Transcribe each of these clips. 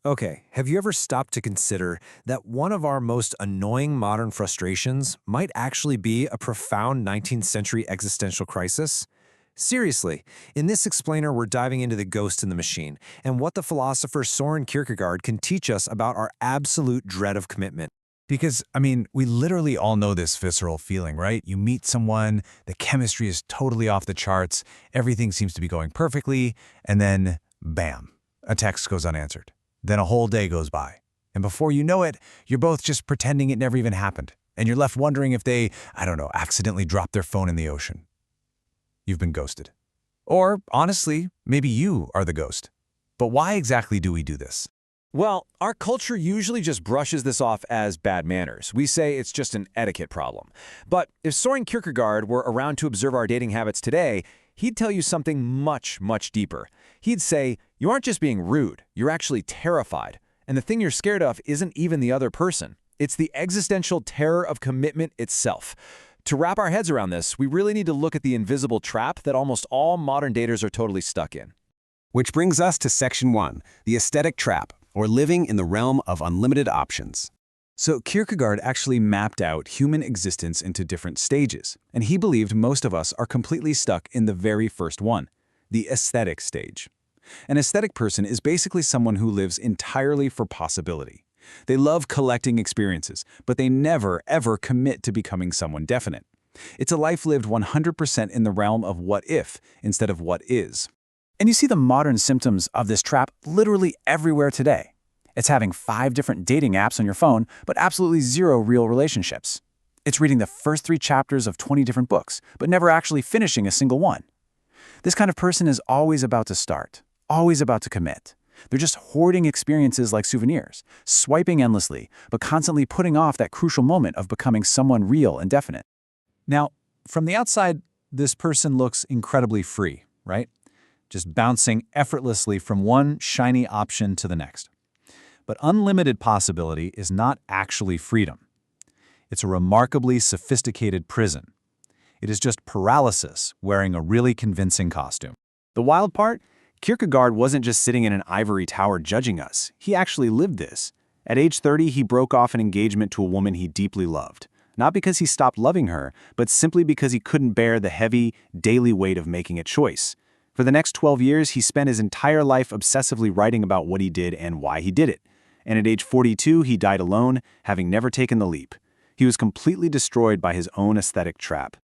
Okay, have you ever stopped to consider that one of our most annoying modern frustrations might actually be a profound 19th century existential crisis? Seriously, in this explainer, we're diving into the ghost in the machine and what the philosopher Søren Kierkegaard can teach us about our absolute dread of commitment. Because, we literally all know this visceral feeling, right? You meet someone, the chemistry is totally off the charts, everything seems to be going perfectly, and then, bam, a text goes unanswered. Then a whole day goes by. And before you know it, you're both just pretending it never even happened. And you're left wondering if they, accidentally dropped their phone in the ocean. You've been ghosted. Or, honestly, maybe you are the ghost. But why exactly do we do this? Well, our culture usually just brushes this off as bad manners. We say it's just an etiquette problem. But if Søren Kierkegaard were around to observe our dating habits today, he'd tell you something much, much deeper. He'd say, you aren't just being rude, you're actually terrified. And the thing you're scared of isn't even the other person. It's the existential terror of commitment itself. To wrap our heads around this, we really need to look at the invisible trap that almost all modern daters are totally stuck in. Which brings us to Section 1, the aesthetic trap, or living in the realm of unlimited options. So Kierkegaard actually mapped out human existence into different stages, and he believed most of us are completely stuck in the very first one, the aesthetic stage. An aesthetic person is basically someone who lives entirely for possibility. They love collecting experiences, but they never, ever commit to becoming someone definite. It's a life lived 100% in the realm of what if instead of what is. And you see the modern symptoms of this trap literally everywhere today. It's having 5 different dating apps on your phone, but absolutely 0 real relationships. It's reading the first 3 chapters of 20 different books, but never actually finishing a single one. This kind of person is always about to start, always about to commit. They're just hoarding experiences like souvenirs, swiping endlessly, but constantly putting off that crucial moment of becoming someone real and definite. Now, from the outside, this person looks incredibly free, right? Just bouncing effortlessly from one shiny option to the next. But unlimited possibility is not actually freedom. It's a remarkably sophisticated prison. It is just paralysis wearing a really convincing costume. The wild part? Kierkegaard wasn't just sitting in an ivory tower judging us. He actually lived this. At age 30, he broke off an engagement to a woman he deeply loved. Not because he stopped loving her, but simply because he couldn't bear the heavy, daily weight of making a choice. For the next 12 years, he spent his entire life obsessively writing about what he did and why he did it. And at age 42, he died alone, having never taken the leap. He was completely destroyed by his own aesthetic trap.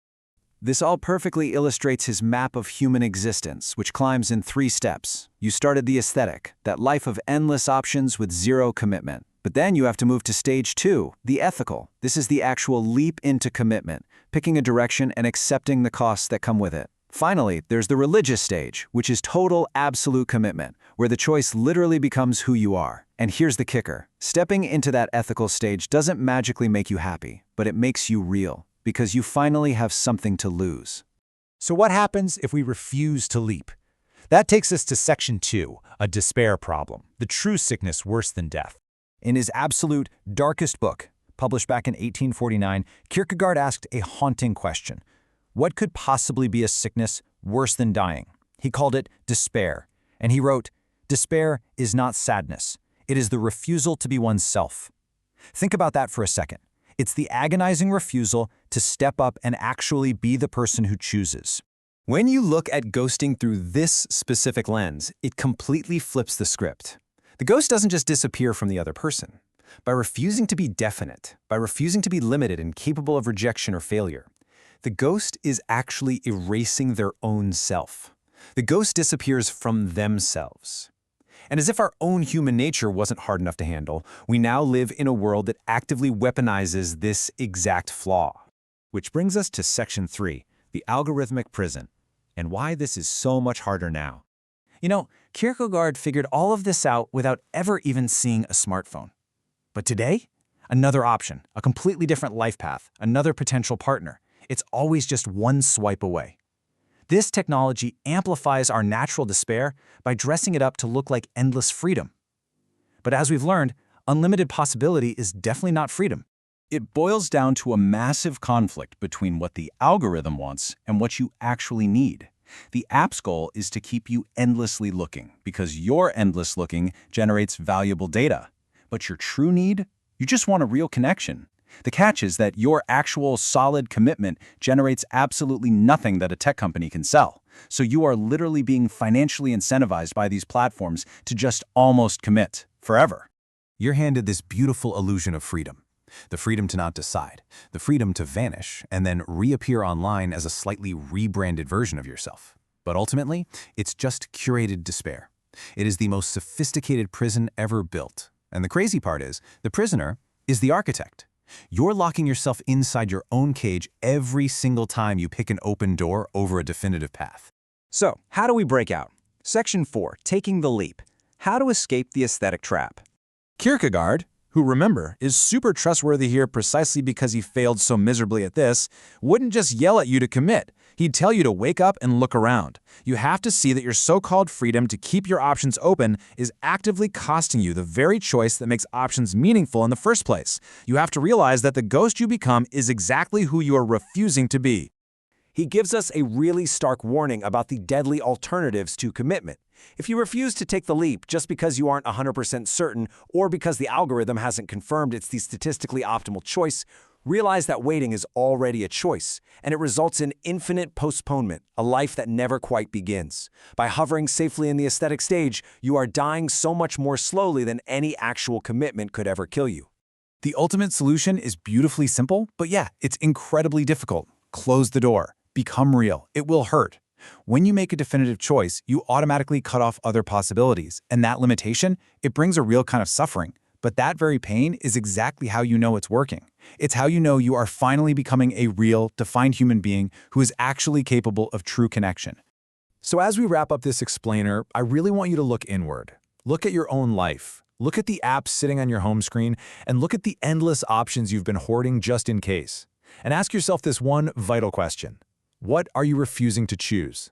This all perfectly illustrates his map of human existence, which climbs in 3 steps. You started the aesthetic, that life of endless options with 0 commitment. But then you have to move to stage 2, the ethical. This is the actual leap into commitment, picking a direction and accepting the costs that come with it. Finally, there's the religious stage, which is total, absolute commitment, where the choice literally becomes who you are. And here's the kicker. Stepping into that ethical stage doesn't magically make you happy, but it makes you real, because you finally have something to lose. So what happens if we refuse to leap? That takes us to Section 2, a despair problem, the true sickness worse than death. In his absolute darkest book, published back in 1849, Kierkegaard asked a haunting question. What could possibly be a sickness worse than dying? He called it despair, and he wrote, "Despair is not sadness. It is the refusal to be oneself." Think about that for a second. It's the agonizing refusal to step up and actually be the person who chooses. When you look at ghosting through this specific lens, it completely flips the script. The ghost doesn't just disappear from the other person. By refusing to be definite, by refusing to be limited and capable of rejection or failure, the ghost is actually erasing their own self. The ghost disappears from themselves. And as if our own human nature wasn't hard enough to handle, we now live in a world that actively weaponizes this exact flaw. Which brings us to Section 3, the algorithmic prison, and why this is so much harder now. Kierkegaard figured all of this out without ever even seeing a smartphone. But today, another option, a completely different life path, another potential partner. It's always just one swipe away. This technology amplifies our natural despair by dressing it up to look like endless freedom. But as we've learned, unlimited possibility is definitely not freedom. It boils down to a massive conflict between what the algorithm wants and what you actually need. The app's goal is to keep you endlessly looking, because your endless looking generates valuable data. But your true need? You just want a real connection. The catch is that your actual solid commitment generates absolutely nothing that a tech company can sell. So you are literally being financially incentivized by these platforms to just almost commit forever. You're handed this beautiful illusion of freedom. The freedom to not decide, the freedom to vanish and then reappear online as a slightly rebranded version of yourself. But ultimately, it's just curated despair. It is the most sophisticated prison ever built. And the crazy part is, the prisoner is the architect. You're locking yourself inside your own cage every single time you pick an open door over a definitive path. So, how do we break out? Section 4, Taking the Leap. How to escape the aesthetic trap. Kierkegaard, who, remember, is super trustworthy here precisely because he failed so miserably at this, wouldn't just yell at you to commit. He'd tell you to wake up and look around. You have to see that your so-called freedom to keep your options open is actively costing you the very choice that makes options meaningful in the first place. You have to realize that the ghost you become is exactly who you are refusing to be. He gives us a really stark warning about the deadly alternatives to commitment. If you refuse to take the leap just because you aren't 100% certain or because the algorithm hasn't confirmed it's the statistically optimal choice, realize that waiting is already a choice, and it results in infinite postponement, a life that never quite begins. By hovering safely in the aesthetic stage, you are dying so much more slowly than any actual commitment could ever kill you. The ultimate solution is beautifully simple, but yeah, it's incredibly difficult. Close the door. Become real. It will hurt. When you make a definitive choice, you automatically cut off other possibilities, and that limitation, it brings a real kind of suffering. But that very pain is exactly how you know it's working. It's how you know you are finally becoming a real, defined human being who is actually capable of true connection. So as we wrap up this explainer, I really want you to look inward. Look at your own life. Look at the apps sitting on your home screen, and look at the endless options you've been hoarding just in case. And ask yourself this one vital question. What are you refusing to choose?